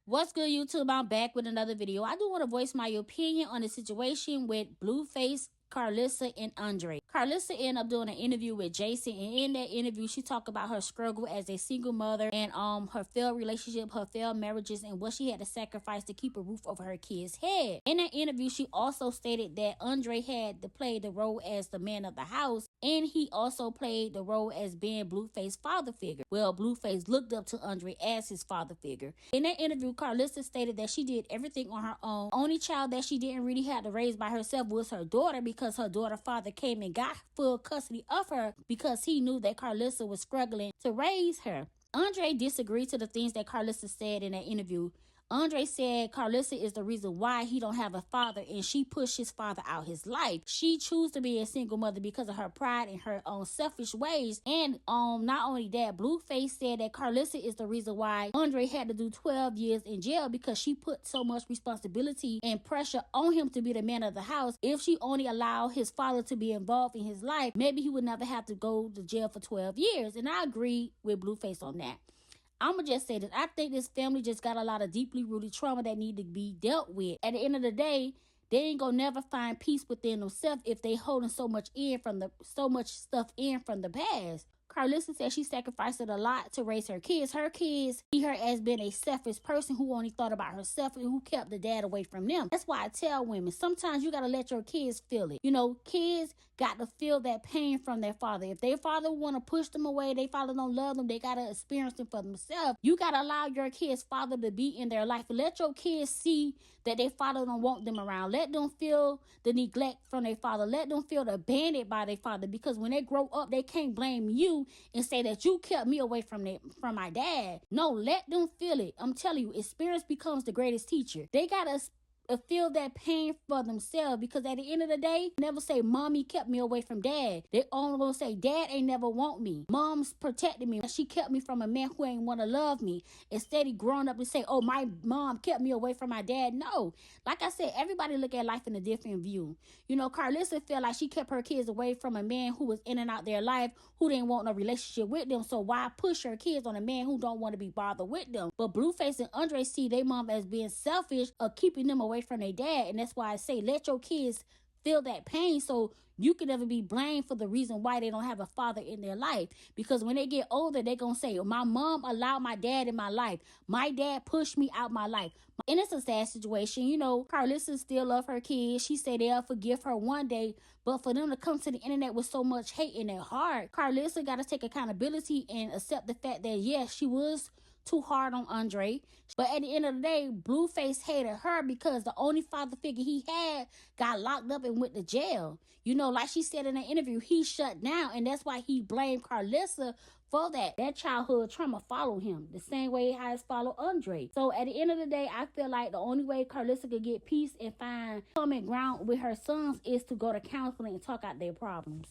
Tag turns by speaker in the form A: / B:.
A: What's good, YouTube? I'm back with another video. I do want to voice my opinion on the situation with Blueface, Karlissa, and Andre. Karlissa ended up doing an interview with Jaidyn, and in that interview, she talked about her struggle as a single mother and her failed relationship, her failed marriages, and what she had to sacrifice to keep a roof over her kids' head. In that interview, she also stated that Andre had to play the role as the man of the house, and he also played the role as being Blueface's father figure. Well, Blueface looked up to Andre as his father figure. In that interview, Karlissa stated that she did everything on her own. Only child that she didn't really have to raise by herself was her daughter, because her daughter's father came and got full custody of her because he knew that Karlissa was struggling to raise her. Andre disagreed to the things that Karlissa said in that interview. Andre said Karlissa is the reason why he don't have a father, and she pushed his father out his life. She chose to be a single mother because of her pride and her own selfish ways. And not only that, Blueface said that Karlissa is the reason why Andre had to do 12 years in jail, because she put so much responsibility and pressure on him to be the man of the house. If she only allowed his father to be involved in his life, maybe he would never have to go to jail for 12 years. And I agree with Blueface on that. I'ma just say this. I think this family just got a lot of deeply rooted trauma that need to be dealt with. At the end of the day, they ain't gonna never find peace within themselves if they holding so much stuff in from the past. Karlissa said she sacrificed a lot to raise her kids. Her kids see her as being a selfish person who only thought about herself and who kept the dad away from them. That's why I tell women, sometimes you gotta let your kids feel it. You know, kids got to feel that pain from their father. If their father want to push them away, their father don't love them, they gotta experience it for themselves. You gotta allow your kids' father to be in their life. Let your kids see that their father don't want them around. Let them feel the neglect from their father. Let them feel abandoned by their father, because when they grow up, they can't blame you and say that you kept me away from my dad. No, let them feel it. I'm telling you, experience becomes the greatest teacher. They gotta feel that pain for themselves, because at the end of the day, never say mommy kept me away from dad. They only gonna say dad ain't never want me, mom's protected me, she kept me from a man who ain't want to love me. Instead of growing up and say, oh, my mom kept me away from my dad. No, like I said, everybody look at life in a different view. You know, Karlissa felt like she kept her kids away from a man who was in and out their life, who didn't want no relationship with them. So why push her kids on a man who don't want to be bothered with them? But Blueface and Andre see their mom as being selfish of keeping them away from their dad. And that's why I say let your kids feel that pain, so you can never be blamed for the reason why they don't have a father in their life. Because when they get older, they're gonna say, my mom allowed my dad in my life, my dad pushed me out my life. And it's a sad situation. You know, Karlissa still love her kids. She said they'll forgive her one day, but for them to come to the internet with so much hate in their heart, Karlissa got to take accountability and accept the fact that yes, she was too hard on Andre. But at the end of the day, Blueface hated her because the only father figure he had got locked up and went to jail. You know, like she said in the interview, he shut down, and that's why he blamed Karlissa for that. That childhood trauma followed him the same way it has followed Andre. So at the end of the day, I feel like the only way Karlissa could get peace and find common ground with her sons is to go to counseling and talk out their problems.